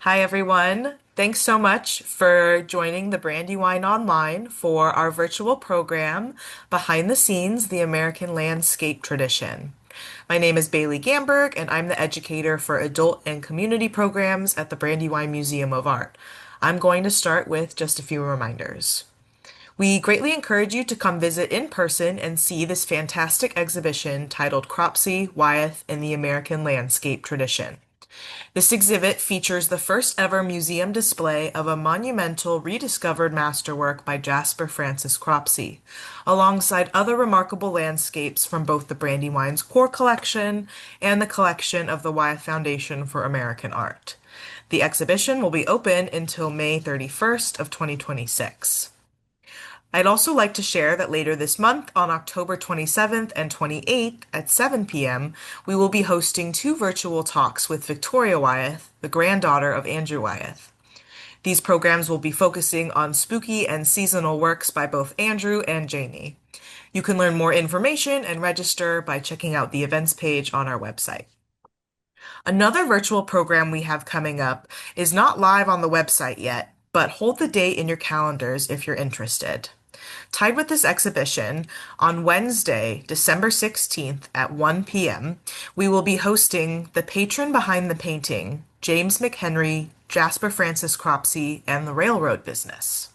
Hi, everyone. Thanks so much for joining the Brandywine Online for our virtual program, Behind the Scenes, the American Landscape Tradition. My name is Bailey Gamberg, and I'm the educator for adult and community programs at the Brandywine Museum of Art. I'm going to start with just a few reminders. We greatly encourage you to come visit in person and see this fantastic exhibition titled Cropsey, Wyeth, and the American Landscape Tradition. This exhibit features the first ever museum display of a monumental rediscovered masterwork by Jasper Francis Cropsey, alongside other remarkable landscapes from both the Brandywine's core collection and the collection of the Wyeth Foundation for American Art. The exhibition will be open until May 31st of 2026. I'd also like to share that later this month, on October 27th and 28th at 7 p.m., we will be hosting two virtual talks with Victoria Wyeth, the granddaughter of Andrew Wyeth. These programs will be focusing on spooky and seasonal works by both Andrew and Jamie. You can learn more information and register by checking out the events page on our website. Another virtual program we have coming up is not live on the website yet, but hold the date in your calendars if you're interested. Tied with this exhibition, on Wednesday, December 16th at 1 p.m., we will be hosting The Patron Behind the Painting, James McHenry, Jasper Francis Cropsey, and the Railroad Business.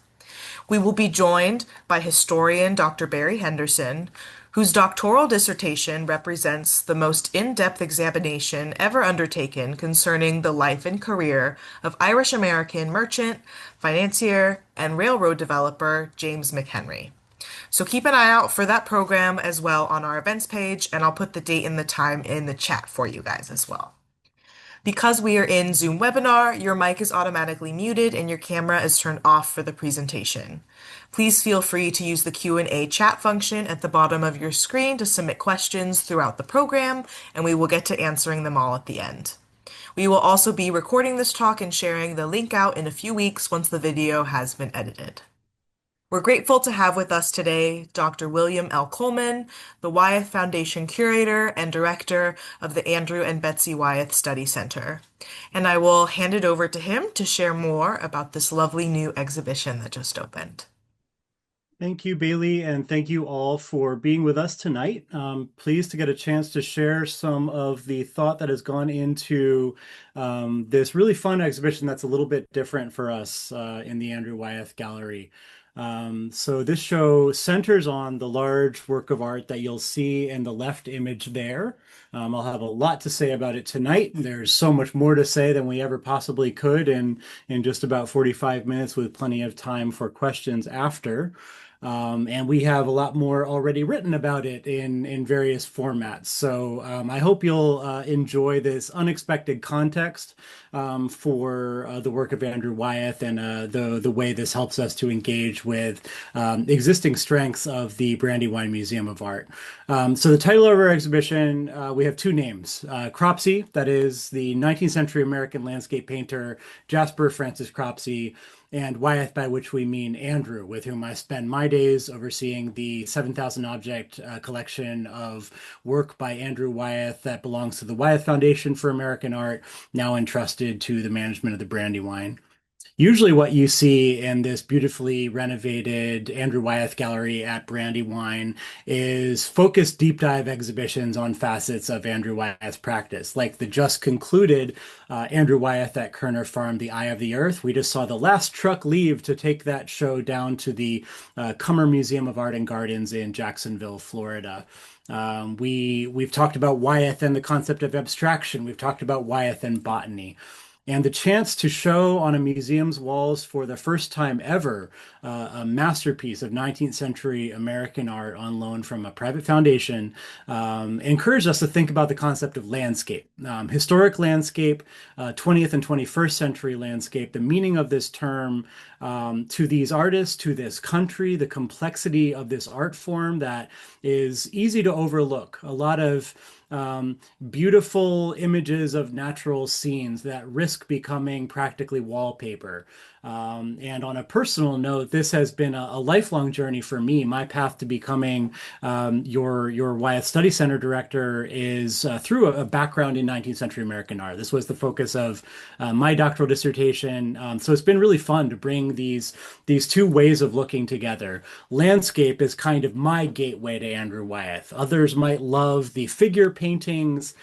We will be joined by historian Dr. Barry Henderson, whose doctoral dissertation represents the most in-depth examination ever undertaken concerning the life and career of Irish-American merchant, financier, and railroad developer James McHenry. So keep an eye out for that program as well on our events page, and I'll put the date and the time in the chat for you guys as well. Because we are in Zoom webinar, your mic is automatically muted and your camera is turned off for the presentation. Please feel free to use the Q&A chat function at the bottom of your screen to submit questions throughout the program, and we will get to answering them all at the end. We will also be recording this talk and sharing the link out in a few weeks once the video has been edited. We're grateful to have with us today Dr. William L. Coleman, the Wyeth Foundation Curator and Director of the Andrew and Betsy Wyeth Study Center. And I will hand it over to him to share more about this lovely new exhibition that just opened. Thank you, Bailey, and thank you all for being with us tonight. Pleased to get a chance to share some of the thought that has gone into this really fun exhibition that's a little bit different for us in the Andrew Wyeth Gallery. So this show centers on the large work of art that you'll see in the left image there. I'll have a lot to say about it tonight. There's so much more to say than we ever possibly could in just about 45 minutes with plenty of time for questions after. And we have a lot more already written about it in various formats. So I hope you'll enjoy this unexpected context for the work of Andrew Wyeth and the way this helps us to engage with existing strengths of the Brandywine Museum of Art. So the title of our exhibition, we have two names. Cropsey, that is the 19th century American landscape painter Jasper Francis Cropsey, and Wyeth, by which we mean Andrew, with whom I spend my days overseeing the 7,000 object collection of work by Andrew Wyeth that belongs to the Wyeth Foundation for American Art, now entrusted to the management of the Brandywine. Usually what you see in this beautifully renovated Andrew Wyeth Gallery at Brandywine is focused deep dive exhibitions on facets of Andrew Wyeth's practice, like the just concluded Andrew Wyeth at Kerner Farm, The Eye of the Earth. We just saw the last truck leave to take that show down to the Cummer Museum of Art and Gardens in Jacksonville, Florida. We've talked about Wyeth and the concept of abstraction. We've talked about Wyeth and botany. And the chance to show on a museum's walls for the first time ever a masterpiece of 19th century American art on loan from a private foundation encouraged us to think about the concept of landscape, historic landscape, 20th and 21st century landscape, the meaning of this term to these artists, to this country, the complexity of this art form that is easy to overlook. A lot of beautiful images of natural scenes that risk becoming practically wallpaper. And on a personal note, this has been a lifelong journey for me. My path to becoming your Wyeth Study Center director is through a background in 19th century American art. This was the focus of my doctoral dissertation. So it's been really fun to bring these two ways of looking together. Landscape is kind of my gateway to Andrew Wyeth. Others might love the figure paintings,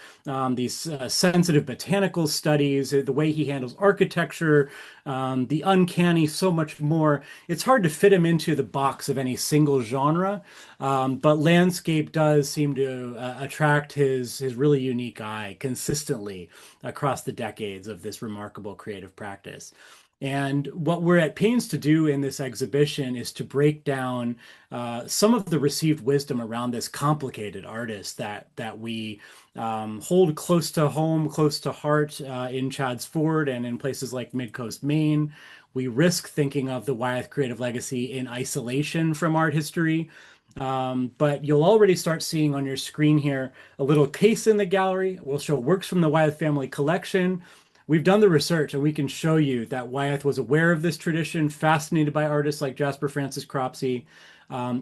these sensitive botanical studies, the way he handles architecture, the uncanny, so much more. It's hard to fit him into the box of any single genre, but landscape does seem to attract his really unique eye consistently across the decades of this remarkable creative practice. And what we're at pains to do in this exhibition is to break down some of the received wisdom around this complicated artist that we hold close to home, close to heart in Chadds Ford and in places like Midcoast, Maine. We risk thinking of the Wyeth creative legacy in isolation from art history. But you'll already start seeing on your screen here a little case in the gallery. We'll show works from the Wyeth family collection. We've done the research and we can show you that Wyeth was aware of this tradition, fascinated by artists like Jasper Francis Cropsey.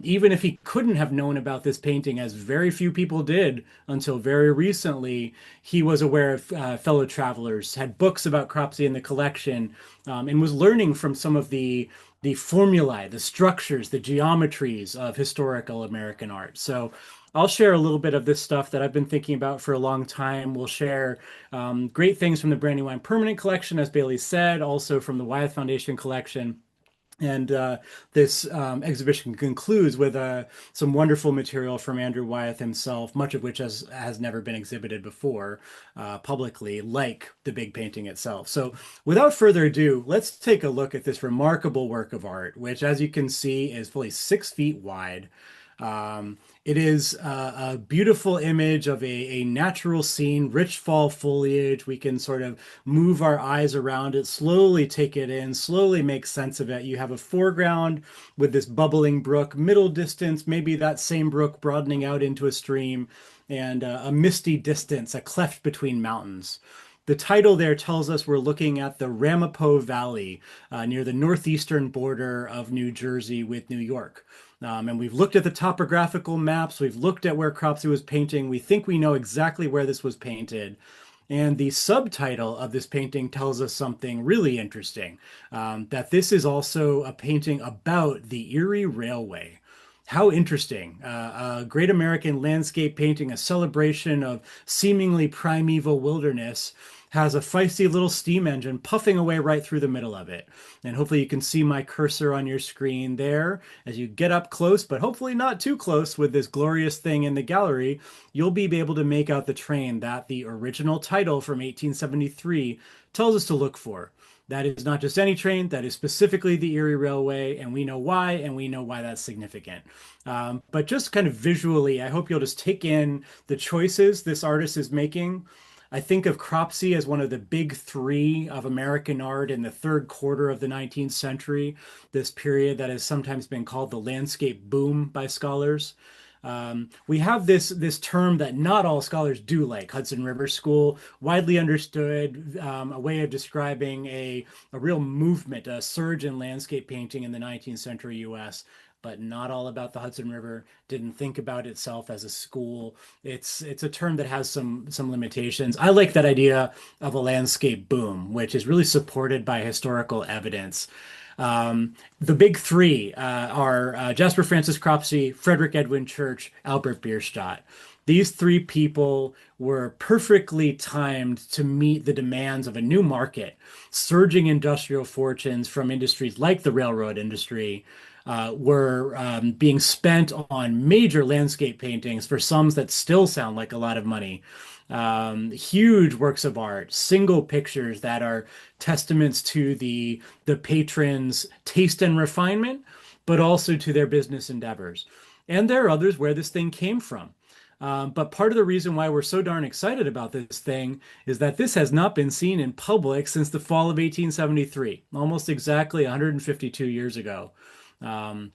Even if he couldn't have known about this painting, as very few people did until very recently, he was aware of fellow travelers, had books about Cropsey in the collection, and was learning from some of the formulae, the structures, the geometries of historical American art. So I'll share a little bit of this stuff that I've been thinking about for a long time. We'll share great things from the Brandywine Permanent Collection, as Bailey said, also from the Wyeth Foundation Collection. And this exhibition concludes with some wonderful material from Andrew Wyeth himself, much of which has never been exhibited before publicly, like the big painting itself. So without further ado, let's take a look at this remarkable work of art, which, as you can see, is fully 6 feet wide. It is a beautiful image of a natural scene, rich fall foliage. We can sort of move our eyes around it, slowly take it in, slowly make sense of it. You have a foreground with this bubbling brook, middle distance, maybe that same brook broadening out into a stream, and a misty distance, a cleft between mountains. The title there tells us we're looking at the Ramapo Valley near the northeastern border of New Jersey with New York. And we've looked at the topographical maps. We've looked at where Cropsey was painting. We think we know exactly where this was painted. And the subtitle of this painting tells us something really interesting, that this is also a painting about the Erie Railway. How interesting. A great American landscape painting, a celebration of seemingly primeval wilderness, has a feisty little steam engine puffing away right through the middle of it. And hopefully you can see my cursor on your screen there as you get up close, but hopefully not too close with this glorious thing in the gallery. You'll be able to make out the train that the original title from 1873 tells us to look for. That is not just any train, that is specifically the Erie Railway, and we know why, and we know why that's significant. But just kind of visually, I hope you'll just take in the choices this artist is making. I think of Cropsey as one of the big three of American art in the third quarter of the 19th century, this period that has sometimes been called the landscape boom by scholars. We have this term that not all scholars do like, Hudson River School, widely understood, a way of describing a real movement, a surge in landscape painting in the 19th century US, but not all about the Hudson River, didn't think about itself as a school. It's a term that has some limitations. I like that idea of a landscape boom, which is really supported by historical evidence. The big three are Jasper Francis Cropsey, Frederick Edwin Church, Albert Bierstadt. These three people were perfectly timed to meet the demands of a new market, surging industrial fortunes from industries like the railroad industry. Were being spent on major landscape paintings for sums that still sound like a lot of money. Huge works of art, single pictures that are testaments to the patrons' taste and refinement, but also to their business endeavors. And there are others where this thing came from. But part of the reason why we're so darn excited about this thing is that this has not been seen in public since the fall of 1873, almost exactly 152 years ago. Um,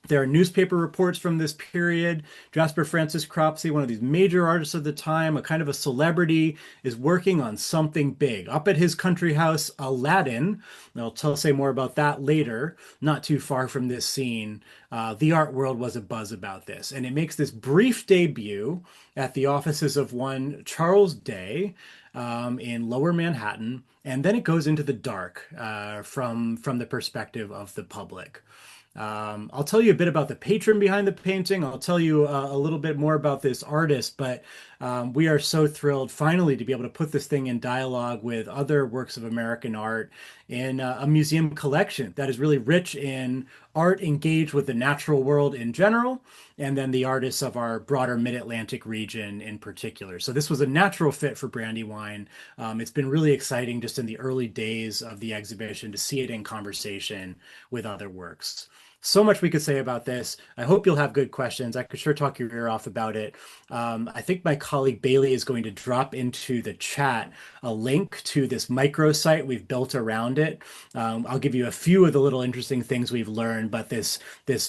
There are newspaper reports from this period. Jasper Francis Cropsey, one of these major artists of the time, a kind of a celebrity, is working on something big. Up at his country house, Aladdin, and say more about that later, not too far from this scene, the art world was abuzz about this. And it makes this brief debut at the offices of one Charles Day in Lower Manhattan. And then it goes into the dark from the perspective of the public. I'll tell you a bit about the patron behind the painting. I'll tell you a little bit more about this artist, but we are so thrilled finally to be able to put this thing in dialogue with other works of American art in a museum collection that is really rich in art engaged with the natural world in general, and then the artists of our broader Mid-Atlantic region in particular. So this was a natural fit for Brandywine. It's been really exciting just in the early days of the exhibition to see it in conversation with other works. So much we could say about this. I hope you'll have good questions. I could sure talk your ear off about it. I think my colleague Bailey is going to drop into the chat a link to this microsite we've built around it. I'll give you a few of the little interesting things we've learned, but this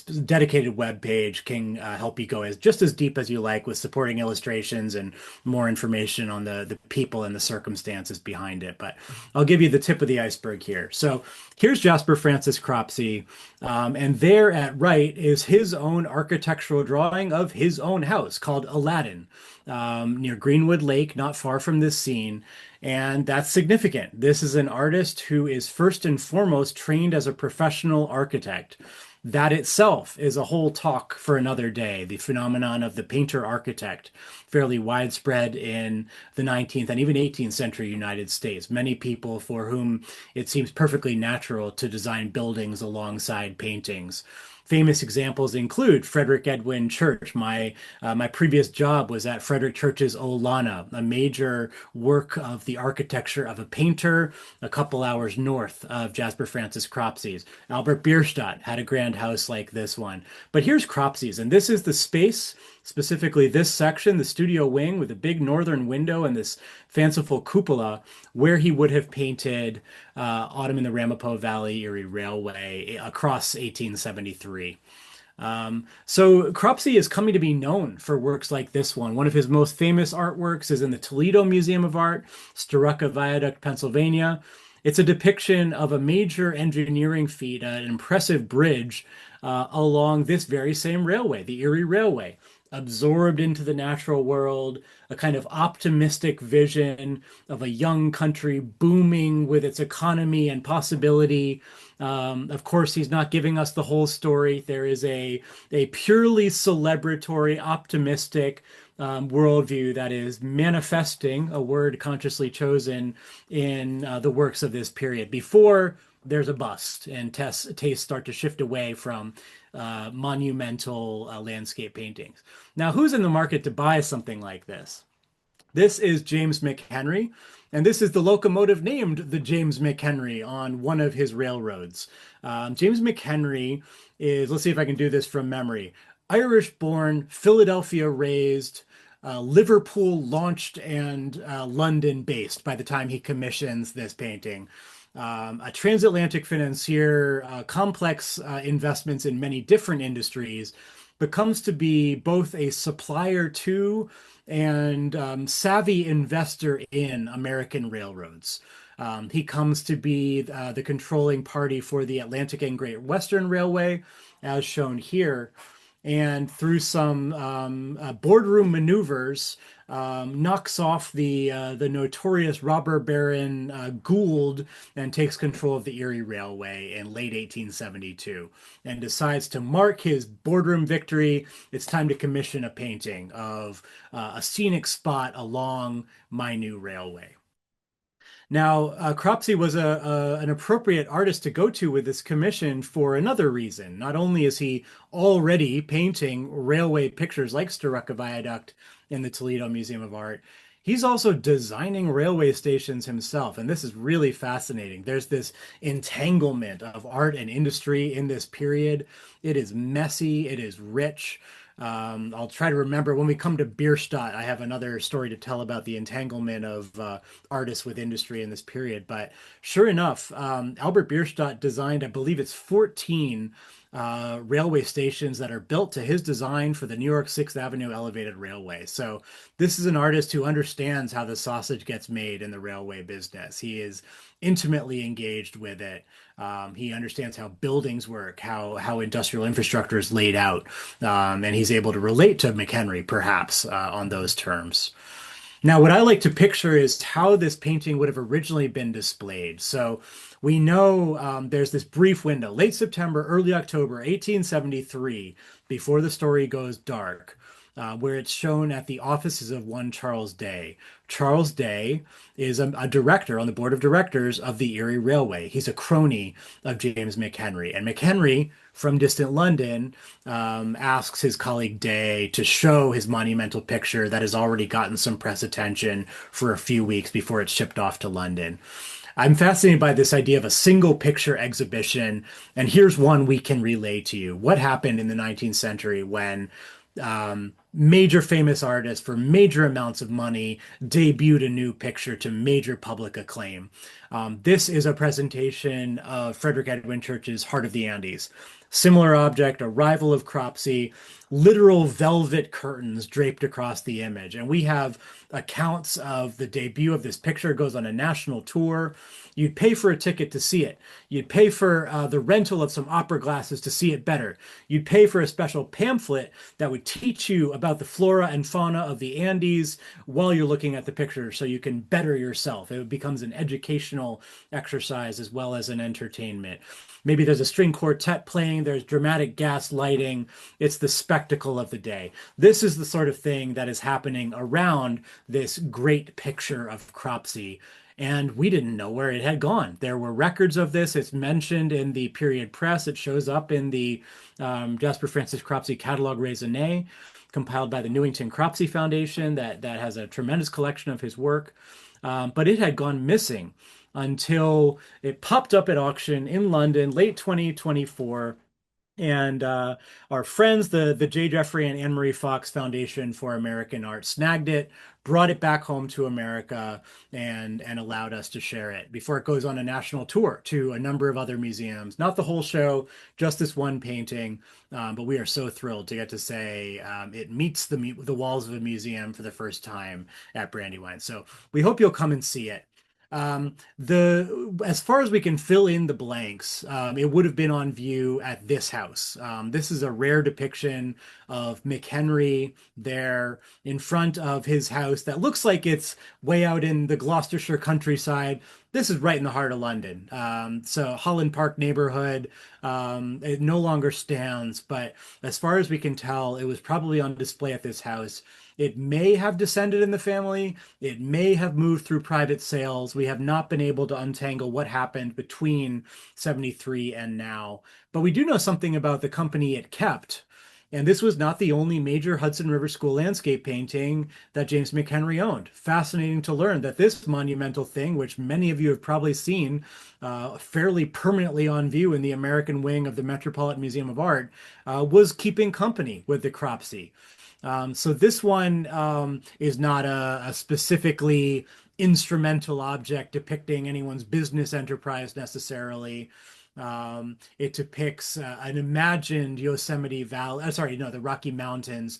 dedicated web page can help you go just as deep as you like with supporting illustrations and more information on the people and the circumstances behind it. But I'll give you the tip of the iceberg here. So here's Jasper Francis Cropsey, and there at right is his own architectural drawing of his own house called Aladdin, near Greenwood Lake, not far from this scene. And that's significant. This is an artist who is first and foremost trained as a professional architect. That itself is a whole talk for another day. The phenomenon of the painter architect, fairly widespread in the 19th and even 18th century United States. Many people for whom it seems perfectly natural to design buildings alongside paintings. Famous examples include Frederick Edwin Church. My previous job was at Frederick Church's Olana, a major work of the architecture of a painter a couple hours north of Jasper Francis Cropsey's. Albert Bierstadt had a grand house like this one. But here's Cropsey's, and this is the space, specifically this section, the studio wing with a big northern window and this fanciful cupola, where he would have painted Autumn in the Ramapo Valley Erie Railway across 1873. So Cropsey is coming to be known for works like this one. One of his most famous artworks is in the Toledo Museum of Art, Storuca Viaduct, Pennsylvania. It's a depiction of a major engineering feat, an impressive bridge along this very same railway, the Erie Railway, absorbed into the natural world, a kind of optimistic vision of a young country booming with its economy and possibility. Of course, he's not giving us the whole story. There is a purely celebratory, optimistic worldview that is manifesting, a word consciously chosen in the works of this period. Before there's a bust and tastes start to shift away from monumental landscape paintings. Now, who's in the market to buy something like this? This is James McHenry, and this is the locomotive named the James McHenry on one of his railroads. James McHenry is, let's see if I can do this from memory, Irish-born, Philadelphia-raised, Liverpool launched, and London-based by the time he commissions this painting. A transatlantic financier, complex investments in many different industries, becomes to be both a supplier to and savvy investor in American railroads. He comes to be the controlling party for the Atlantic and Great Western Railway, as shown here. And through some boardroom maneuvers, knocks off the notorious robber baron Gould and takes control of the Erie Railway in late 1872 and decides to mark his boardroom victory. It's time to commission a painting of a scenic spot along my new railway. Now, Cropsey was an appropriate artist to go to with this commission for another reason. Not only is he already painting railway pictures like Storuca Viaduct in the Toledo Museum of Art, he's also designing railway stations himself. And this is really fascinating. There's this entanglement of art and industry in this period. It is messy, it is rich. I'll try to remember when we come to Bierstadt, I have another story to tell about the entanglement of artists with industry in this period. But sure enough, Albert Bierstadt designed, I believe it's 14 railway stations that are built to his design for the New York 6th Avenue Elevated Railway. So this is an artist who understands how the sausage gets made in the railway business. He is intimately engaged with it. He understands how buildings work, how industrial infrastructure is laid out, and he's able to relate to McHenry, perhaps, on those terms. Now, what I like to picture is how this painting would have originally been displayed. So we know there's this brief window, late September, early October, 1873, before the story goes dark, where it's shown at the offices of one Charles Day. Charles Day is a director on the board of directors of the Erie Railway. He's a crony of James McHenry. And McHenry, from distant London, asks his colleague Day to show his monumental picture that has already gotten some press attention for a few weeks before it's shipped off to London. I'm fascinated by this idea of a single picture exhibition, and here's one we can relay to you. What happened in the 19th century when major famous artists for major amounts of money debuted a new picture to major public acclaim? This is a presentation of Frederick Edwin Church's Heart of the Andes. Similar object, a rival of Cropsey, literal velvet curtains draped across the image. And we have accounts of the debut of this picture. It goes on a national tour. You'd pay for a ticket to see it. You'd pay for the rental of some opera glasses to see it better. You'd pay for a special pamphlet that would teach you about the flora and fauna of the Andes while you're looking at the picture so you can better yourself. It becomes an educational exercise as well as an entertainment. Maybe there's a string quartet playing, there's dramatic gas lighting. It's the spectacle of the day. This is the sort of thing that is happening around this great picture of Cropsey. And we didn't know where it had gone. There were records of this. It's mentioned in the period press. It shows up in the Jasper Francis Cropsey Catalogue Raisonné, compiled by the Newington Cropsey Foundation, that has a tremendous collection of his work. But it had gone missing until it popped up at auction in London, late 2024. And our friends, the J. Jeffrey and Anne Marie Fox Foundation for American Art, snagged it, brought it back home to America, and allowed us to share it before it goes on a national tour to a number of other museums. Not the whole show, just this one painting. But we are so thrilled to get to say it meets the walls of a museum for the first time at Brandywine. So we hope you'll come and see it. The as far as we can fill in the blanks, it would have been on view at this house. This is a rare depiction of McHenry there in front of his house that looks like it's way out in the Gloucestershire countryside. This is right in the heart of London. So Holland Park neighborhood, it no longer stands, but as far as we can tell, it was probably on display at this house. It may have descended in the family. It may have moved through private sales. We have not been able to untangle what happened between 73 and now. But we do know something about the company it kept. And this was not the only major Hudson River School landscape painting that James McHenry owned. Fascinating to learn that this monumental thing, which many of you have probably seen fairly permanently on view in the American wing of the Metropolitan Museum of Art, was keeping company with the Cropsey. So this one is not a specifically instrumental object depicting anyone's business enterprise necessarily. It depicts an imagined Yosemite Valley, sorry, no, the Rocky Mountains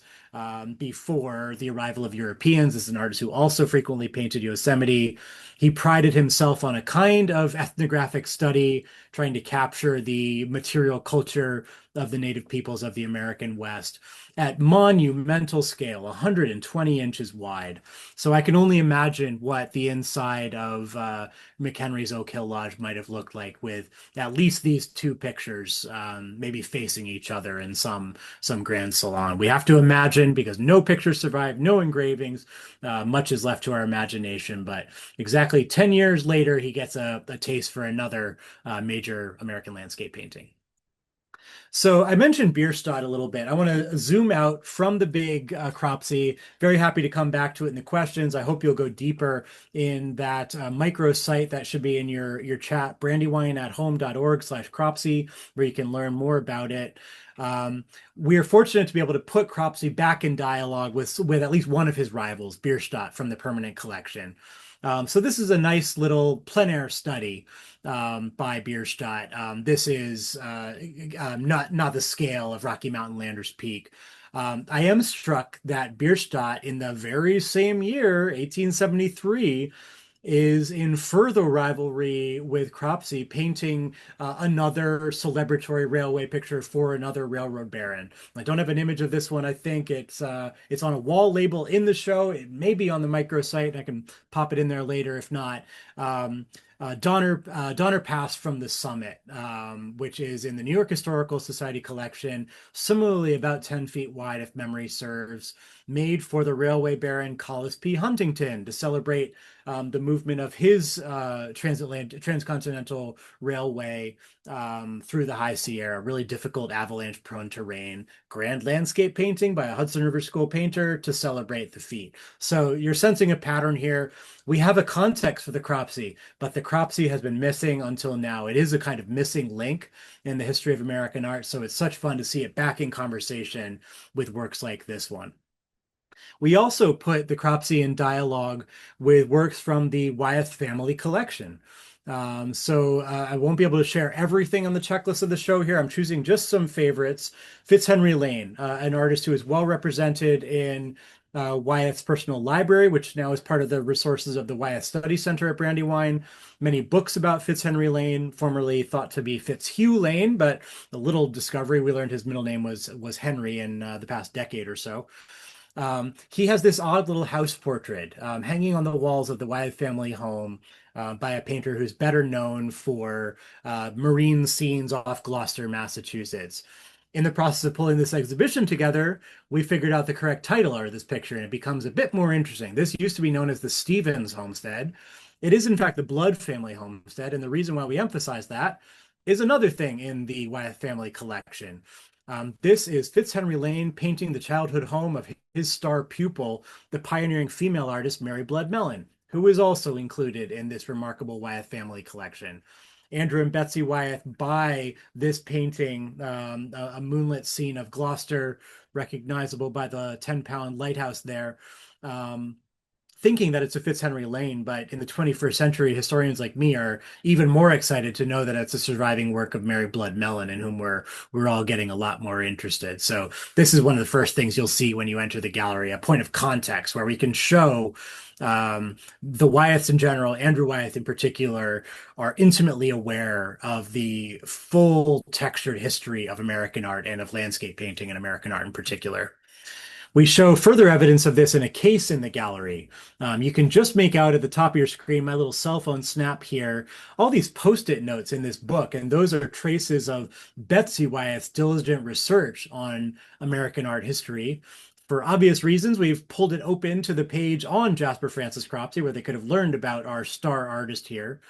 before the arrival of Europeans. This is an artist who also frequently painted Yosemite. He prided himself on a kind of ethnographic study, trying to capture the material culture of the native peoples of the American West at monumental scale, 120 inches wide. So I can only imagine what the inside of McHenry's Oak Hill Lodge might have looked like with at least these two pictures, maybe facing each other in some grand salon. We have to imagine because no pictures survive, no engravings, much is left to our imagination. But exactly 10 years later, he gets a taste for another major American landscape painting. So I mentioned Bierstadt a little bit. I want to zoom out from the big Cropsey. Very happy to come back to it in the questions. I hope you'll go deeper in that micro site that should be in your chat, brandywineathome.org/Cropsey, where you can learn more about it. We are fortunate to be able to put Cropsey back in dialogue with at least one of his rivals, Bierstadt, from the permanent collection. So this is a nice little plein air study by Bierstadt. This is not the scale of Rocky Mountain Landers Peak. I am struck that Bierstadt, in the very same year, 1873, is in further rivalry with Cropsey, painting another celebratory railway picture for another railroad baron. I don't have an image of this one. I think it's on a wall label in the show. It may be on the microsite. I can pop it in there later if not. Um, Donner Pass from the Summit, which is in the New York Historical Society collection, similarly about 10 feet wide, if memory serves, made for the railway baron Collis P. Huntington to celebrate the movement of his transcontinental railway through the High Sierra, really difficult avalanche-prone terrain. Grand landscape painting by a Hudson River School painter to celebrate the feat. So you're sensing a pattern here. We have a context for the Cropsey, but the Cropsey has been missing until now. It is a kind of missing link in the history of American art, so it's such fun to see it back in conversation with works like this one. We also put the Cropsey in dialogue with works from the Wyeth family collection. I won't be able to share everything on the checklist of the show here. I'm choosing just some favorites. Fitzhenry Lane, an artist who is well represented in Wyeth's personal library, which now is part of the resources of the Wyeth Study Center at Brandywine. Many books about Fitzhenry Lane, formerly thought to be Fitzhugh Lane, but a little discovery, we learned his middle name was Henry in the past decade or so. He has this odd little house portrait hanging on the walls of the Wyeth family home by a painter who's better known for marine scenes off Gloucester, Massachusetts. In the process of pulling this exhibition together, we figured out the correct title of this picture, and it becomes a bit more interesting. This used to be known as the Stevens Homestead. It is, in fact, the Blood family homestead, and the reason why we emphasize that is another thing in the Wyeth family collection. This is Fitzhenry Lane painting the childhood home of his star pupil, the pioneering female artist Mary Blood Mellon, who is also included in this remarkable Wyeth family collection. Andrew and Betsy Wyeth buy this painting, a moonlit scene of Gloucester, recognizable by the 10-pound lighthouse there. Thinking that it's a Fitzhenry Lane, but in the 21st century, historians like me are even more excited to know that it's a surviving work of Mary Blood Mellon, in whom we're all getting a lot more interested. So this is one of the first things you'll see when you enter the gallery, a point of context where we can show the Wyeths in general, Andrew Wyeth in particular, are intimately aware of the full textured history of American art and of landscape painting and American art in particular. We show further evidence of this in a case in the gallery. You can just make out at the top of your screen my little cell phone snap here, all these post-it notes in this book, and those are traces of Betsy Wyeth's diligent research on American art history. For obvious reasons, we've pulled it open to the page on Jasper Francis Cropsey, where they could have learned about our star artist here.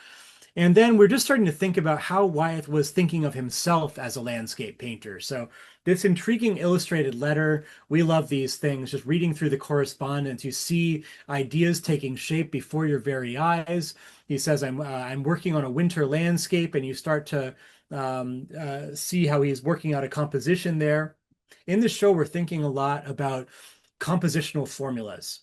And then we're just starting to think about how Wyeth was thinking of himself as a landscape painter. So this intriguing illustrated letter, we love these things. Just reading through the correspondence, you see ideas taking shape before your very eyes. He says, I'm working on a winter landscape, and you start to see how he's working out a composition there. In the show, we're thinking a lot about compositional formulas,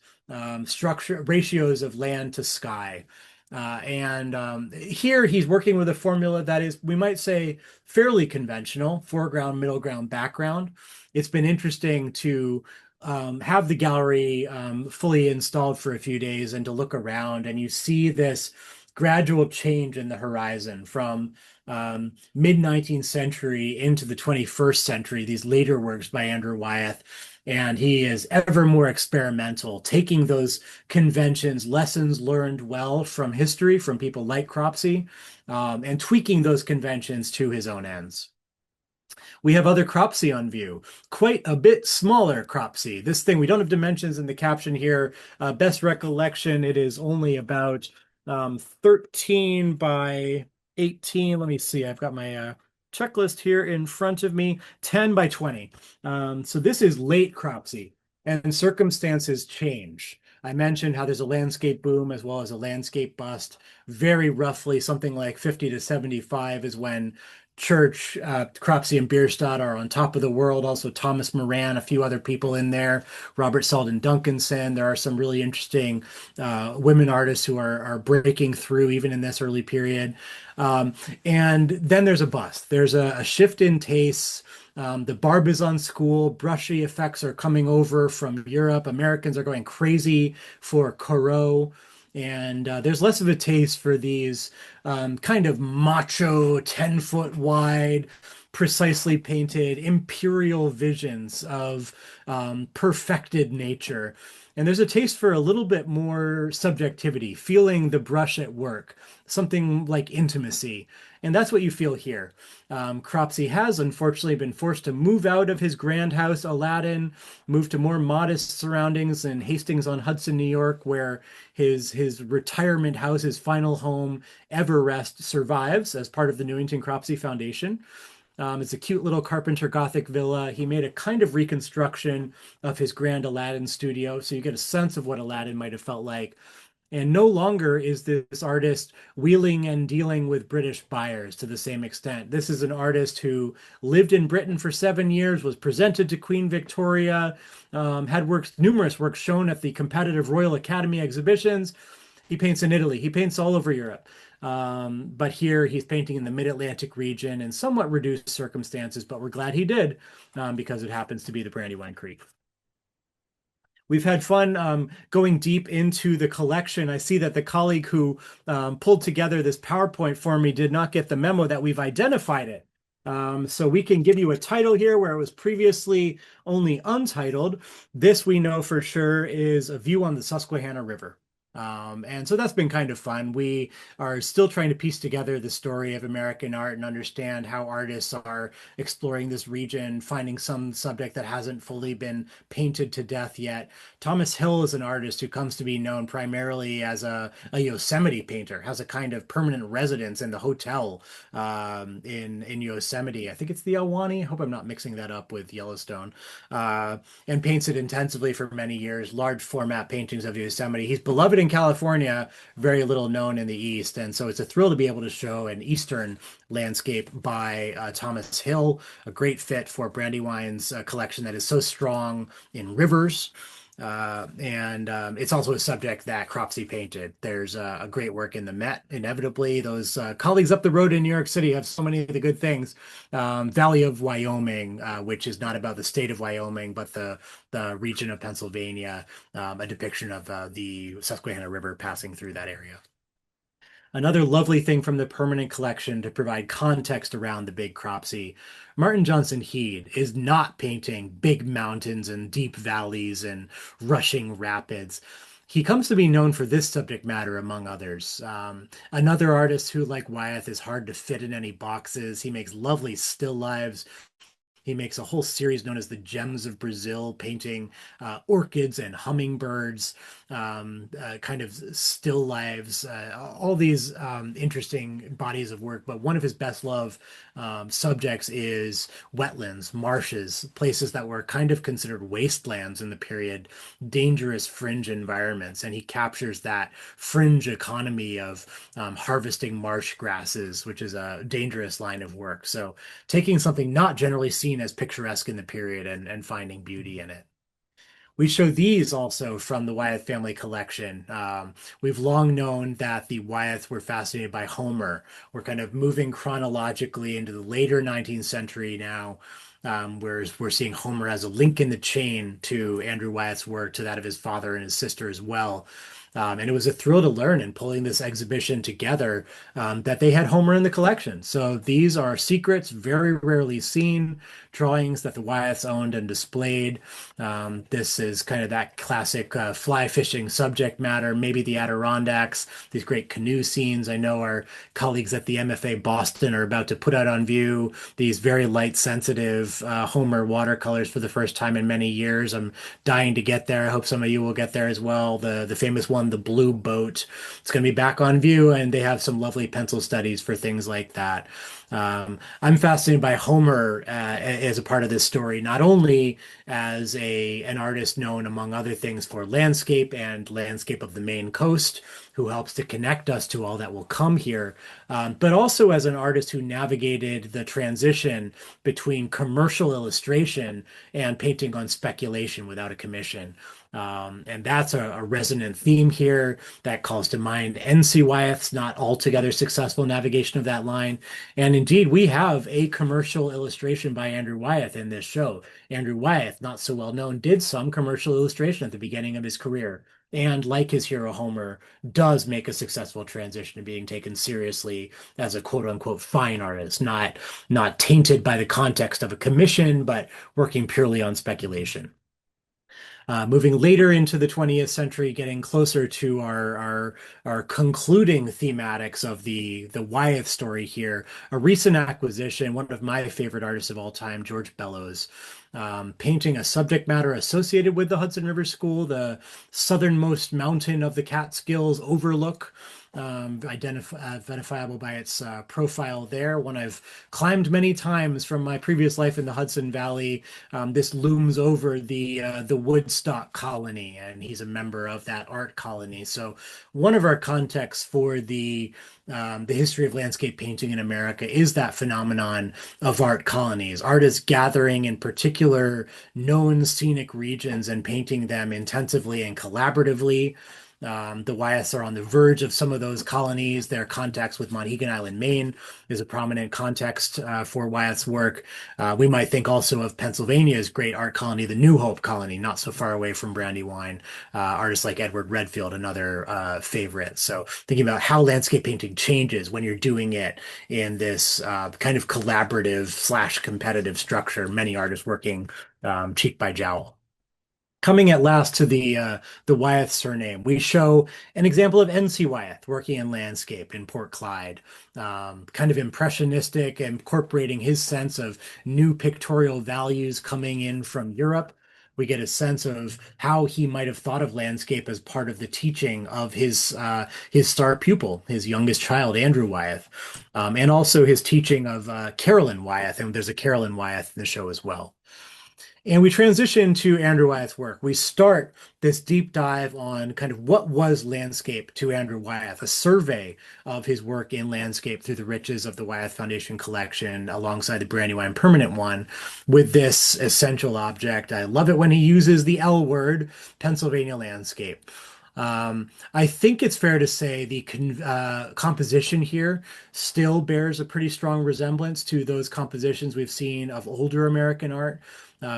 structure, ratios of land to sky. Here he's working with a formula that is, we might say, fairly conventional: foreground, middle ground, background. It's been interesting to have the gallery fully installed for a few days and to look around, and you see this gradual change in the horizon from mid-19th century into the 21st century, these later works by Andrew Wyeth. And he is ever more experimental, taking those conventions, lessons learned well from history, from people like Cropsey, and tweaking those conventions to his own ends. We have other Cropsey on view, quite a bit smaller Cropsey. This thing, we don't have dimensions in the caption here. Best recollection, it is only about 13 by 18. Let me see, I've got my checklist here in front of me, 10 by 20. So this is late Cropsey, and circumstances change. I mentioned how there's a landscape boom as well as a landscape bust. Very roughly, something like 50 to 75 is when church. Cropsey and Bierstadt are on top of the world. Also, Thomas Moran, a few other people in there. Robert Selden Duncanson. There are some really interesting women artists who are breaking through even in this early period. Um, and then there's a bust. There's a shift in tastes. The Barbizon school, brushy effects are coming over from Europe. Americans are going crazy for Corot. And there's less of a taste for these kind of macho, 10-foot wide, precisely painted imperial visions of perfected nature. And there's a taste for a little bit more subjectivity, feeling the brush at work, something like intimacy. And that's what you feel here. Cropsey has unfortunately been forced to move out of his grand house, Aladdin, move to more modest surroundings in Hastings-on-Hudson, New York, where his retirement house, his final home, Everest, survives as part of the Newington Cropsey Foundation. It's a cute little Carpenter Gothic villa. He made a kind of reconstruction of his grand Aladdin studio, so you get a sense of what Aladdin might have felt like. And no longer is this artist wheeling and dealing with British buyers to the same extent. This is an artist who lived in Britain for 7 years, was presented to Queen Victoria, had works, numerous works shown at the competitive Royal Academy exhibitions. He paints in Italy. He paints all over Europe. But here he's painting in the mid-Atlantic region in somewhat reduced circumstances, but we're glad he did because it happens to be the Brandywine Creek. We've had fun going deep into the collection. I see that the colleague who pulled together this PowerPoint for me did not get the memo that we've identified it. So we can give you a title here where it was previously only untitled. This we know for sure is A View on the Susquehanna River. And so that's been kind of fun. We are still trying to piece together the story of American art and understand how artists are exploring this region, finding some subject that hasn't fully been painted to death yet. Thomas Hill is an artist who comes to be known primarily as a Yosemite painter, has a kind of permanent residence in the hotel in Yosemite. I think it's the Ahwahnee. I hope I'm not mixing that up with Yellowstone. And paints it intensively for many years, large format paintings of Yosemite. He's beloved in California, very little known in the East. And so it's a thrill to be able to show an Eastern landscape by Thomas Hill, a great fit for Brandywine's collection that is so strong in rivers. And it's also a subject that Cropsey painted. There's a great work in the Met. Inevitably, those colleagues up the road in New York City have so many of the good things. Valley of Wyoming, which is not about the state of Wyoming, but the region of Pennsylvania, a depiction of the Susquehanna River passing through that area. Another lovely thing from the permanent collection to provide context around the big Cropsey. Martin Johnson Heade is not painting big mountains and deep valleys and rushing rapids. He comes to be known for this subject matter, among others. Another artist who, like Wyeth, is hard to fit in any boxes. He makes lovely still lives. He makes a whole series known as the Gems of Brazil, painting orchids and hummingbirds, kind of still lives, all these interesting bodies of work. But one of his best loved subjects is wetlands, marshes, places that were kind of considered wastelands in the period, dangerous fringe environments. And he captures that fringe economy of harvesting marsh grasses, which is a dangerous line of work. So taking something not generally seen as picturesque in the period and finding beauty in it. We show these also from the Wyeth family collection. We've long known that the Wyeths were fascinated by Homer. We're kind of moving chronologically into the later 19th century now, whereas we're seeing Homer as a link in the chain to Andrew Wyeth's work, to that of his father and his sister as well. And it was a thrill to learn in pulling this exhibition together that they had Homer in the collection. So these are secrets, very rarely seen, drawings that the Wyeths owned and displayed. This is kind of that classic fly fishing subject matter, maybe the Adirondacks, these great canoe scenes. I know our colleagues at the MFA Boston are about to put out on view these very light sensitive Homer watercolors for the first time in many years. I'm dying to get there. I hope some of you will get there as well. The famous one, the Blue Boat. It's going to be back on view, and they have some lovely pencil studies for things like that. I'm fascinated by Homer as a part of this story, not only as an artist known among other things for landscape and landscape of the Maine coast, who helps to connect us to all that will come here, but also as an artist who navigated the transition between commercial illustration and painting on speculation without a commission. And that's a resonant theme here that calls to mind N.C. Wyeth's not altogether successful navigation of that line. And indeed, we have a commercial illustration by Andrew Wyeth in this show. Andrew Wyeth, not so well known, did some commercial illustration at the beginning of his career. And like his hero Homer, does make a successful transition to being taken seriously as a quote unquote fine artist, not tainted by the context of a commission, but working purely on speculation. Moving later into the 20th century, getting closer to our concluding thematics of the Wyeth story here, a recent acquisition, one of my favorite artists of all time, George Bellows, painting a subject matter associated with the Hudson River School, the southernmost mountain of the Catskills overlook, identifiable by its profile there. One I've climbed many times from my previous life in the Hudson Valley. This looms over the Woodstock colony, and he's a member of that art colony. So one of our contexts for the history of landscape painting in America is that phenomenon of art colonies, artists gathering in particular known scenic regions and painting them intensively and collaboratively. The Wyeths are on the verge of some of those colonies. Their contacts with Monhegan Island, Maine is a prominent context for Wyeth's work. We might think also of Pennsylvania's great art colony, the New Hope colony, not so far away from Brandywine. Artists like Edward Redfield, another favorite. So thinking about how landscape painting changes when you're doing it in this kind of collaborative slash competitive structure, many artists working cheek by jowl. Coming at last to the Wyeth surname, we show an example of N.C. Wyeth working in landscape in Port Clyde, kind of impressionistic, incorporating his sense of new pictorial values coming in from Europe. We get a sense of how he might have thought of landscape as part of the teaching of his star pupil, his youngest child, Andrew Wyeth, and also his teaching of Carolyn Wyeth. And there's a Carolyn Wyeth in the show as well. And we transition to Andrew Wyeth's work. We start this deep dive on kind of what was landscape to Andrew Wyeth, a survey of his work in landscape through the riches of the Wyeth Foundation collection alongside the Brandywine Permanent one with this essential object. I love it when he uses the L word, Pennsylvania landscape. I think it's fair to say the composition here still bears a pretty strong resemblance to those compositions we've seen of older American art.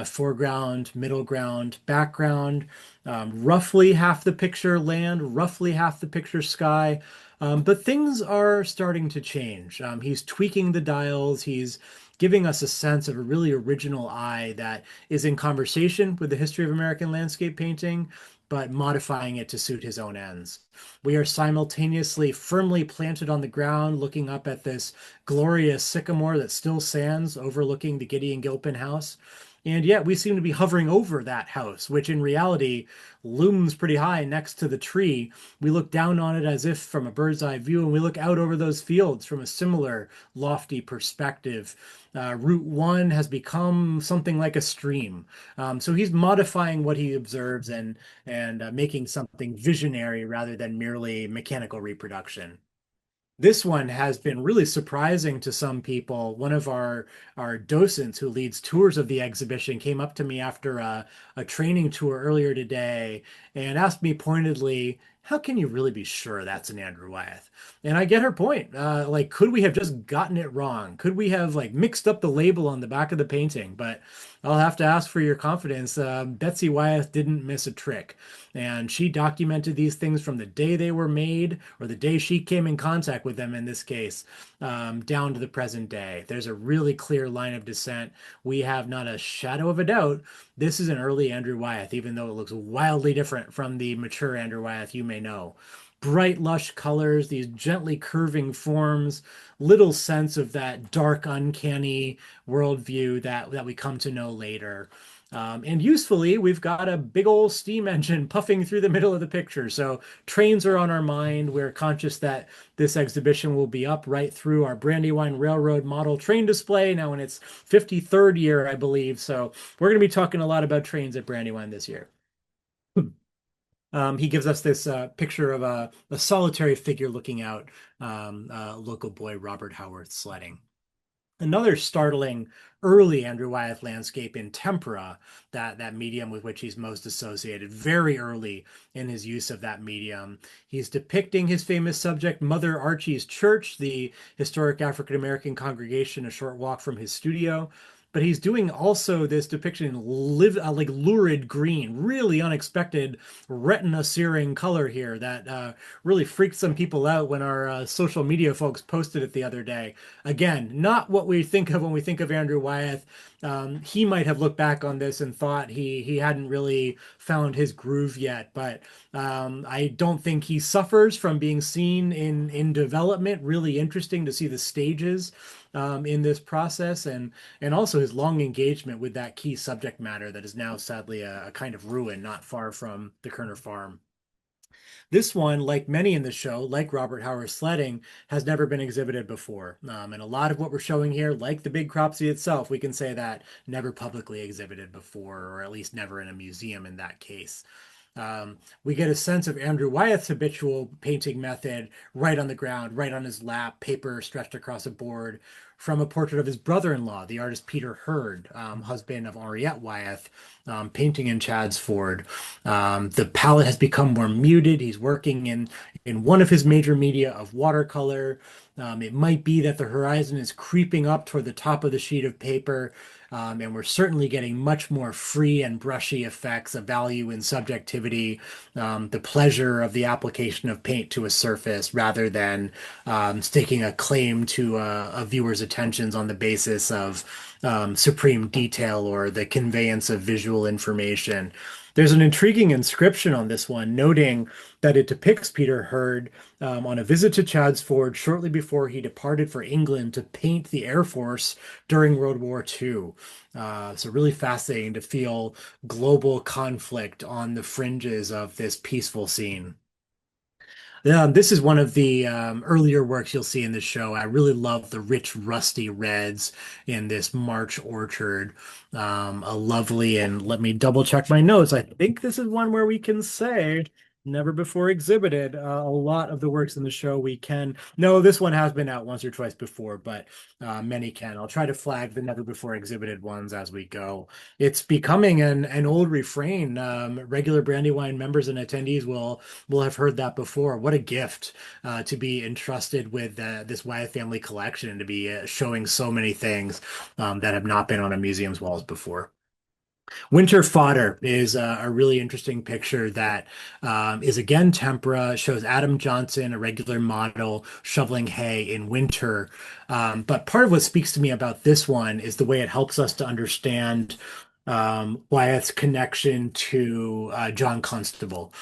Foreground, middle ground, background, roughly half the picture land, roughly half the picture sky. But things are starting to change. He's tweaking the dials. He's giving us a sense of a really original eye that is in conversation with the history of American landscape painting, but modifying it to suit his own ends. We are simultaneously firmly planted on the ground, looking up at this glorious sycamore that still stands overlooking the Gideon Gilpin house. And yet we seem to be hovering over that house, which in reality looms pretty high next to the tree. We look down on it as if from a bird's eye view, and we look out over those fields from a similar lofty perspective. Route 1 has become something like a stream. So he's modifying what he observes and making something visionary rather than merely mechanical reproduction. This one has been really surprising to some people. One of our docents who leads tours of the exhibition came up to me after a training tour earlier today and asked me pointedly, how can you really be sure that's an Andrew Wyeth? And I get her point. Like, could we have just gotten it wrong? Could we have like mixed up the label on the back of the painting? But I'll have to ask for your confidence. Betsy Wyeth didn't miss a trick. And she documented these things from the day they were made, or the day she came in contact with them in this case, down to the present day. There's a really clear line of descent. We have not a shadow of a doubt. This is an early Andrew Wyeth, even though it looks wildly different from the mature Andrew Wyeth you may know. Bright, lush colors, these gently curving forms, little sense of that dark, uncanny worldview that we come to know later. And usefully, we've got a big old steam engine puffing through the middle of the picture. So trains are on our mind. We're conscious that this exhibition will be up right through our Brandywine Railroad model train display now in its 53rd year, I believe. So we're going to be talking a lot about trains at Brandywine this year. He gives us this picture of a solitary figure looking out, local boy Robert Howarth sledding. Another startling early Andrew Wyeth landscape in tempera, that medium with which he's most associated, very early in his use of that medium. He's depicting his famous subject, Mother Archie's Church, the historic African American congregation a short walk from his studio. But he's doing also this depiction in like lurid green, really unexpected retina searing color here that really freaked some people out when our social media folks posted it the other day. Again, not what we think of when we think of Andrew Wyeth. He might have looked back on this and thought he hadn't really found his groove yet, but I don't think he suffers from being seen in development. Really interesting to see the stages in this process, and also his long engagement with that key subject matter that is now sadly a kind of ruin not far from the Kerner farm. This one, like many in the show, like Robert Howard's sledding, has never been exhibited before. And a lot of what we're showing here, like the big Cropsey itself, we can say that never publicly exhibited before, or at least never in a museum in that case. We get a sense of Andrew Wyeth's habitual painting method right on the ground, right on his lap, paper stretched across a board, from a portrait of his brother-in-law, the artist Peter Hurd, husband of Henriette Wyeth, painting in Chadsford. The palette has become more muted. He's working in one of his major media of watercolor. It might be that the horizon is creeping up toward the top of the sheet of paper, and we're certainly getting much more free and brushy effects of value in subjectivity, the pleasure of the application of paint to a surface rather than staking a claim to a viewer's attentions on the basis of supreme detail or the conveyance of visual information. There's an intriguing inscription on this one, noting that it depicts Peter Hurd on a visit to Chadsford shortly before he departed for England to paint the Air Force during World War II. So really fascinating to feel global conflict on the fringes of this peaceful scene. This is one of the earlier works you'll see in the show. I really love the rich, rusty reds in this March orchard. A lovely, and let me double check my notes. I think this is one where we can say never before exhibited. A lot of the works in the show we can. No, this one has been out once or twice before, but many can. I'll try to flag the never before exhibited ones as we go. It's becoming an old refrain. Regular Brandywine members and attendees will have heard that before. What a gift to be entrusted with this Wyeth family collection and to be showing so many things that have not been on a museum's walls before. Winter Fodder is a really interesting picture that is again tempera, shows Adam Johnson, a regular model, shoveling hay in winter. But part of what speaks to me about this one is the way it helps us to understand Wyeth's connection to John Constable.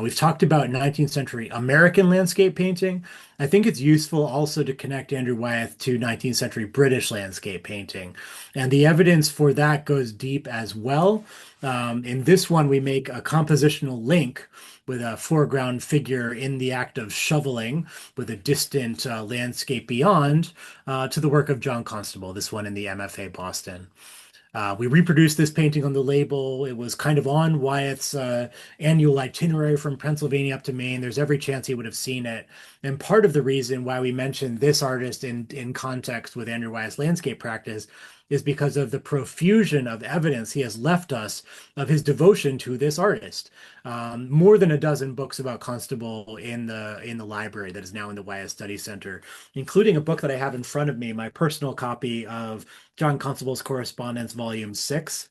We've talked about 19th century American landscape painting. I think it's useful also to connect Andrew Wyeth to 19th century British landscape painting. And the evidence for that goes deep as well. In this one, we make a compositional link with a foreground figure in the act of shoveling with a distant landscape beyond to the work of John Constable, this one in the MFA Boston. We reproduced this painting on the label. It was kind of on Wyeth's annual itinerary from Pennsylvania up to Maine. There's every chance he would have seen it. And part of the reason why we mentioned this artist in context with Andrew Wyeth's landscape practice is because of the profusion of evidence he has left us of his devotion to this artist. More than a dozen books about Constable in the library that is now in the Wyeth Study Center, including a book that I have in front of me, my personal copy of John Constable's Correspondence, Volume 6,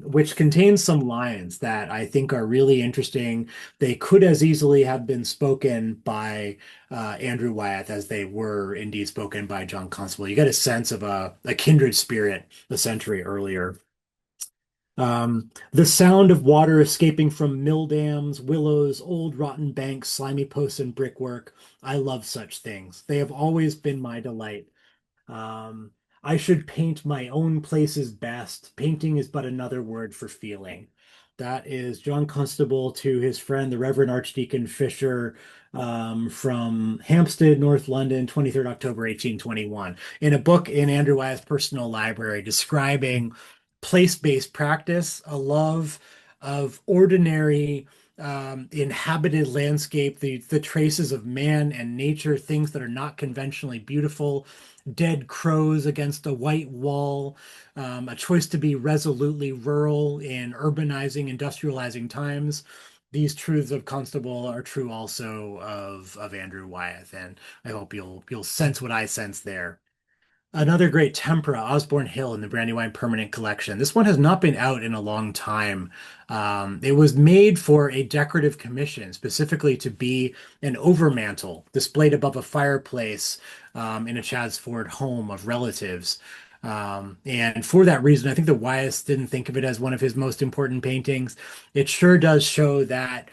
which contains some lines that I think are really interesting. They could as easily have been spoken by Andrew Wyeth as they were indeed spoken by John Constable. You get a sense of a kindred spirit a century earlier. The sound of water escaping from mill dams, willows, old rotten banks, slimy posts, and brickwork. I love such things. They have always been my delight. Um, I should paint my own places best. Painting is but another word for feeling. That is John Constable to his friend, the Reverend Archdeacon Fisher, from Hampstead, North London, 23rd October, 1821, in a book in Andrew Wyeth's personal library describing place-based practice, a love of ordinary inhabited landscape, the traces of man and nature, things that are not conventionally beautiful, dead crows against a white wall, a choice to be resolutely rural in urbanizing, industrializing times. These truths of Constable are true also of Andrew Wyeth, and I hope you'll sense what I sense there. Another great tempera, Osborne Hill in the Brandywine Permanent Collection. This one has not been out in a long time. It was made for a decorative commission, specifically to be an overmantel displayed above a fireplace in a Chadsford home of relatives. And for that reason, I think the Wyeth didn't think of it as one of his most important paintings. It sure does show that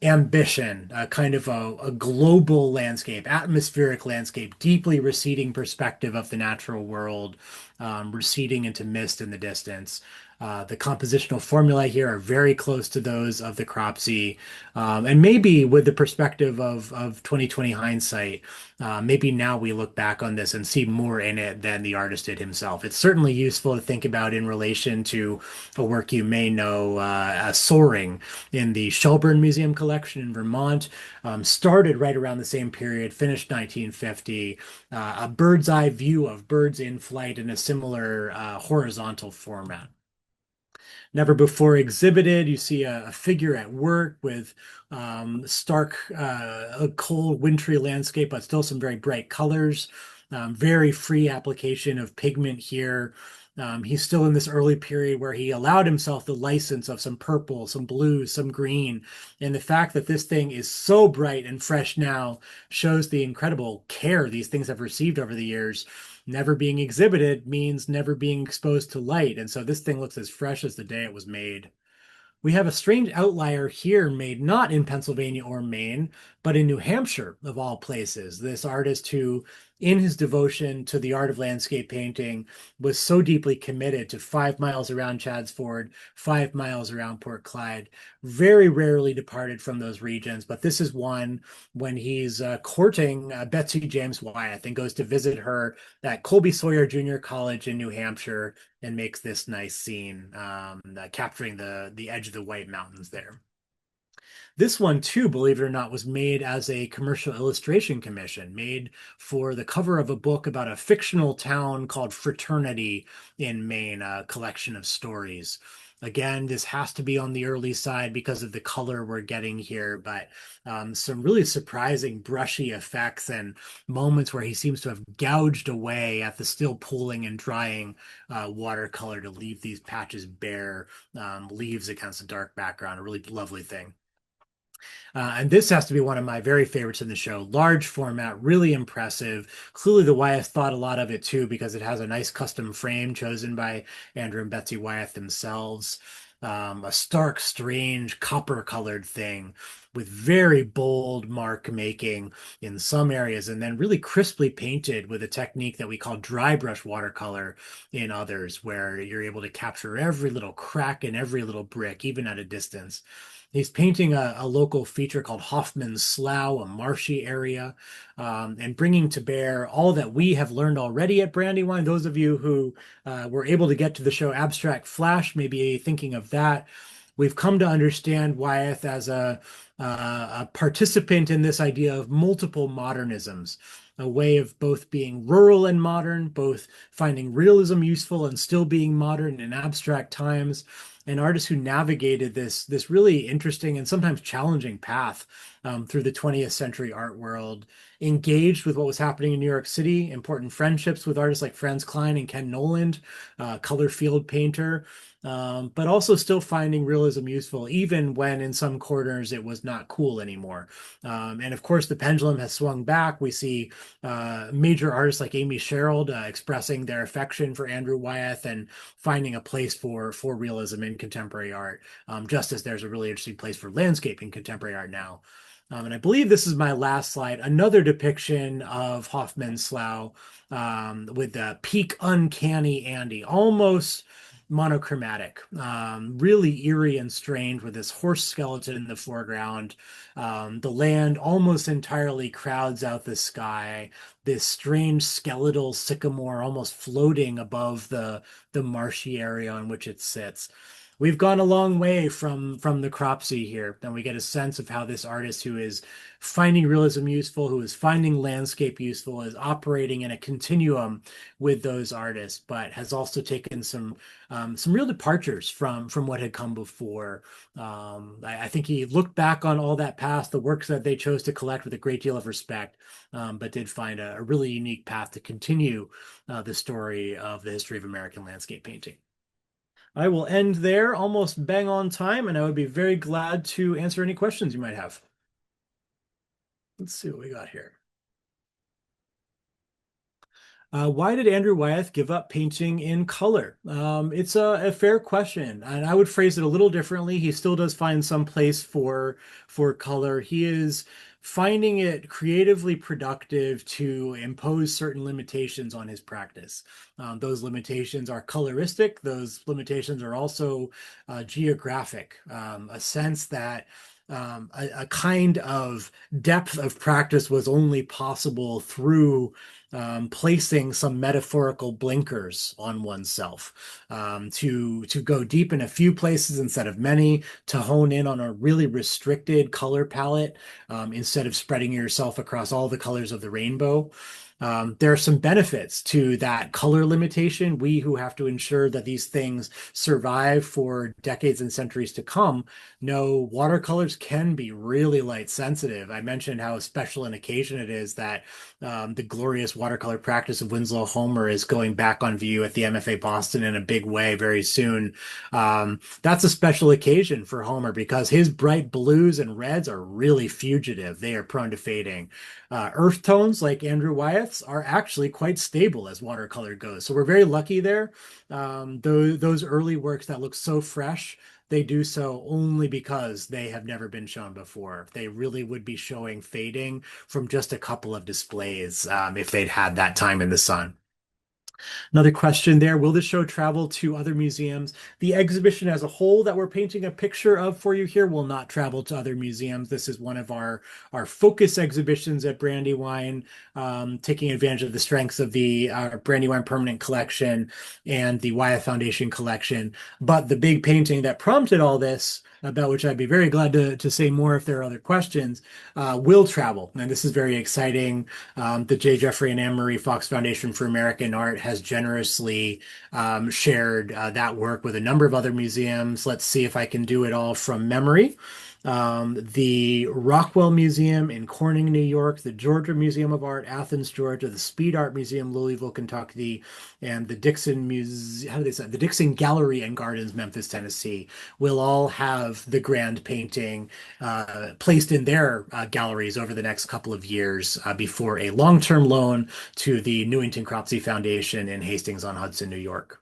ambition, kind of a global landscape, atmospheric landscape, deeply receding perspective of the natural world, receding into mist in the distance. The compositional formulae here are very close to those of the Cropsey, and maybe with the perspective of 2020 hindsight, maybe now we look back on this and see more in it than the artist did himself. It's certainly useful to think about in relation to a work you may know, Soaring in the Shelburne Museum collection in Vermont, started right around the same period, finished 1950, a bird's eye view of birds in flight in a similar horizontal format. Never before exhibited. You see a figure at work with stark, a cold, wintry landscape, but still some very bright colors. Very free application of pigment here. He's still in this early period where he allowed himself the license of some purple, some blue, some green. And the fact that this thing is so bright and fresh now shows the incredible care these things have received over the years. Never being exhibited means never being exposed to light. And so this thing looks as fresh as the day it was made. We have a strange outlier here made not in Pennsylvania or Maine, but in New Hampshire, of all places. This artist who, in his devotion to the art of landscape painting, was so deeply committed to 5 miles around Chadsford, 5 miles around Port Clyde, very rarely departed from those regions. But this is one when he's courting Betsy James Wyeth and goes to visit her at Colby Sawyer Junior College in New Hampshire and makes this nice scene, capturing the edge of the White Mountains there. This one, too, believe it or not, was made as a commercial illustration commission, made for the cover of a book about a fictional town called Fraternity in Maine, a collection of stories. Again, this has to be on the early side because of the color we're getting here, but some really surprising brushy effects and moments where he seems to have gouged away at the still pooling and drying watercolor to leave these patches bare, leaves against a dark background. A really lovely thing. And this has to be one of my very favorites in the show. Large format, really impressive. Clearly, the Wyeth thought a lot of it too, because it has a nice custom frame chosen by Andrew and Betsy Wyeth themselves. A stark, strange, copper-colored thing with very bold mark making in some areas, and then really crisply painted with a technique that we call dry brush watercolor in others, where you're able to capture every little crack and every little brick, even at a distance. He's painting a local feature called Hoffman's Slough, a marshy area, and bringing to bear all that we have learned already at Brandywine. Those of you who were able to get to the show Abstract Flash may be thinking of that. We've come to understand Wyeth as a participant in this idea of multiple modernisms, a way of both being rural and modern, both finding realism useful and still being modern in abstract times. An artist who navigated this really interesting and sometimes challenging path through the 20th century art world, engaged with what was happening in New York City, important friendships with artists like Franz Kline and Ken Noland, color field painter, but also still finding realism useful, even when in some corners it was not cool anymore. And of course, the pendulum has swung back. We see major artists like Amy Sherald expressing their affection for Andrew Wyeth and finding a place for realism in contemporary art, just as there's a really interesting place for landscape in contemporary art now. And I believe this is my last slide, another depiction of Hoffman's Slough with the peak uncanny Andy, almost monochromatic, really eerie and strange with this horse skeleton in the foreground. The land almost entirely crowds out the sky. This strange skeletal sycamore almost floating above the marshy area on which it sits. We've gone a long way from the Cropsey here, and we get a sense of how this artist who is finding realism useful, who is finding landscape useful, is operating in a continuum with those artists, but has also taken some real departures from what had come before. I think he looked back on all that past, the works that they chose to collect with a great deal of respect, but did find a really unique path to continue the story of the history of American landscape painting. I will end there, almost bang on time, and I would be very glad to answer any questions you might have. Let's see what we got here. Why did Andrew Wyeth give up painting in color? It's a fair question, and I would phrase it a little differently. He still does find some place for color. He is finding it creatively productive to impose certain limitations on his practice. Those limitations are coloristic. Those limitations are also geographic. A sense that a kind of depth of practice was only possible through placing some metaphorical blinkers on oneself, to go deep in a few places instead of many, to hone in on a really restricted color palette instead of spreading yourself across all the colors of the rainbow. There are some benefits to that color limitation. We who have to ensure that these things survive for decades and centuries to come know watercolors can be really light sensitive. I mentioned how special an occasion it is that the glorious watercolor practice of Winslow Homer is going back on view at the MFA Boston in a big way very soon. That's a special occasion for Homer because his bright blues and reds are really fugitive. They are prone to fading. Earth tones like Andrew Wyeth's are actually quite stable as watercolor goes. So we're very lucky there. Those early works that look so fresh, they do so only because they have never been shown before. They really would be showing fading from just a couple of displays if they'd had that time in the sun. Another question there, will the show travel to other museums? The exhibition as a whole that we're painting a picture of for you here will not travel to other museums. This is one of our focus exhibitions at Brandywine, taking advantage of the strengths of the Brandywine Permanent Collection and the Wyeth Foundation Collection. But the big painting that prompted all this, about which I'd be very glad to say more if there are other questions, will travel. And this is very exciting. The J. Jeffrey and Anne Marie Fox Foundation for American Art has generously shared that work with a number of other museums. Let's see if I can do it all from memory. The Rockwell Museum in Corning, New York, the Georgia Museum of Art, Athens, Georgia, the Speed Art Museum, Louisville, Kentucky, and the Dixon Museum, how do they say, the Dixon Gallery and Gardens, Memphis, Tennessee, will all have the grand painting placed in their galleries over the next couple of years before a long-term loan to the Newington Cropsey Foundation in Hastings-on-Hudson, New York.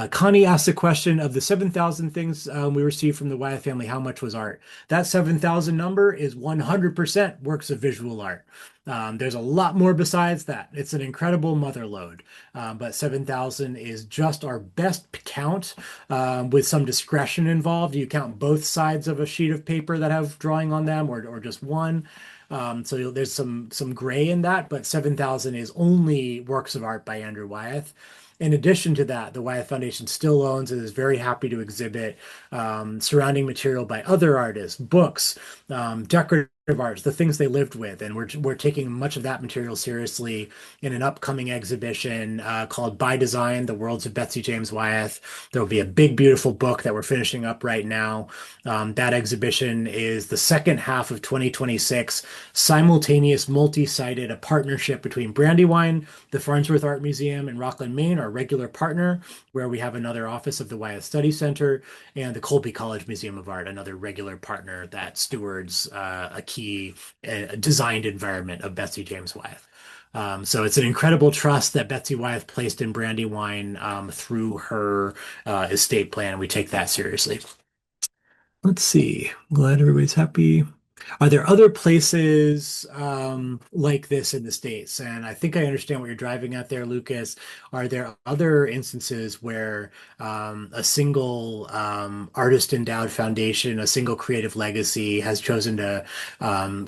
Connie asked a question of the 7,000 things we received from the Wyeth family, how much was art? That 7,000 number is 100% works of visual art. There's a lot more besides that. It's an incredible mother lode, but 7,000 is just our best count with some discretion involved. You count both sides of a sheet of paper that have drawing on them or just one. So there's some gray in that, but 7,000 is only works of art by Andrew Wyeth. In addition to that, the Wyeth Foundation still owns and is very happy to exhibit surrounding material by other artists, books, decorative arts, the things they lived with. And we're taking much of that material seriously in an upcoming exhibition called By Design, The Worlds of Betsy James Wyeth. There will be a big, beautiful book that we're finishing up right now. That exhibition is the second half of 2026, simultaneous, multi-sided, a partnership between Brandywine, the Farnsworth Art Museum in Rockland, Maine, our regular partner, where we have another office of the Wyeth Study Center, and the Colby College Museum of Art, another regular partner that stewards a key designed environment of Betsy James Wyeth. So it's an incredible trust that Betsy Wyeth placed in Brandywine through her estate plan. We take that seriously. Let's see. Glad everybody's happy. Are there other places like this in the States? And I think I understand what you're driving at there, Lucas. Are there other instances where a single artist endowed foundation, a single creative legacy has chosen to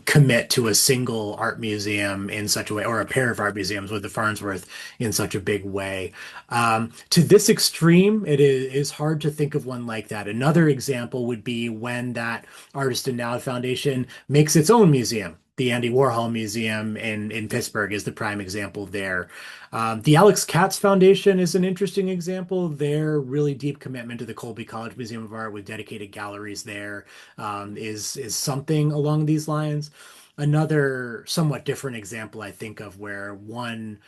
commit to a single art museum in such a way, or a pair of art museums with the Farnsworth in such a big way? To this extreme, it is hard to think of one like that. Another example would be when that Artist Endowed Foundation makes its own museum. The Andy Warhol Museum in Pittsburgh is the prime example there. The Alex Katz Foundation is an interesting example. Their really deep commitment to the Colby College Museum of Art with dedicated galleries there is something along these lines. Another somewhat different example I think of where one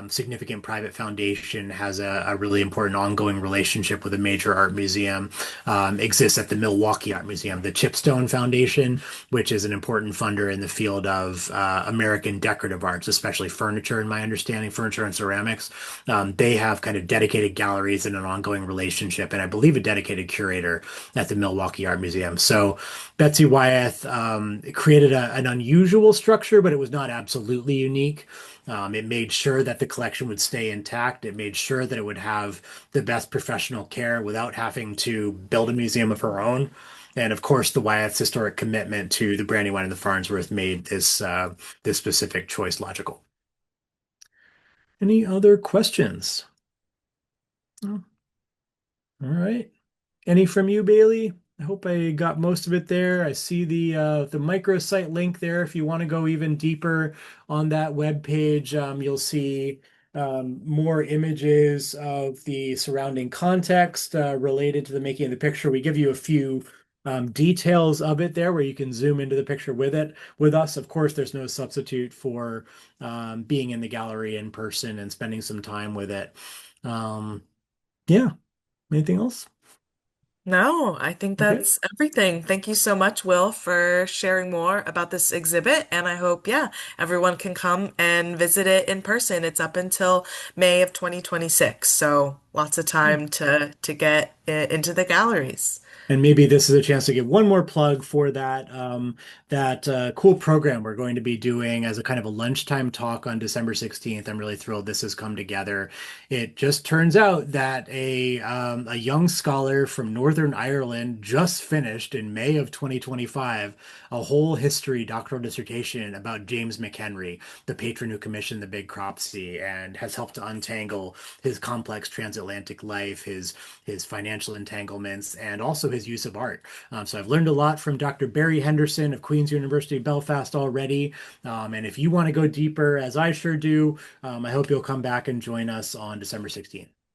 significant private foundation has a really important ongoing relationship with a major art museum exists at the Milwaukee Art Museum, the Chipstone Foundation, which is an important funder in the field of American decorative arts, especially furniture, in my understanding, furniture and ceramics. They have kind of dedicated galleries and an ongoing relationship, and I believe a dedicated curator at the Milwaukee Art Museum. So Betsy Wyeth created an unusual structure, but it was not absolutely unique. It made sure that the collection would stay intact. It made sure that it would have the best professional care without having to build a museum of her own. And of course, the Wyeth's historic commitment to the Brandywine and the Farnsworth made this specific choice logical. Any other questions? Oh, all right. Any from you, Bailey? I hope I got most of it there. I see the microsite link there. If you want to go even deeper on that web page, you'll see more images of the surrounding context related to the making of the picture. We give you a few details of it there where you can zoom into the picture with it with us. Of course, there's no substitute for being in the gallery in person and spending some time with it. Um, yeah. Anything else? No, I think Okay. that's everything. Thank you so much, Will, for sharing more about this exhibit. And I hope, yeah, everyone can come and visit it in person. It's up until May of 2026, so lots of Yeah. time to get into the galleries. And maybe this is a chance to give one more plug for that cool program we're going to be doing as a kind of a lunchtime talk on December 16th. I'm really thrilled this has come together. It just turns out that a young scholar from Northern Ireland just finished in May of 2025 a whole history doctoral dissertation about James McHenry, the patron who commissioned the Big Cropsey and has helped to untangle his complex transatlantic life, his financial entanglements, and also his use of art. So I've learned a lot from Dr. Barry Henderson of Queen's University Belfast already. And if you want to go deeper, as I sure do, I hope you'll come back and join us on December 16th.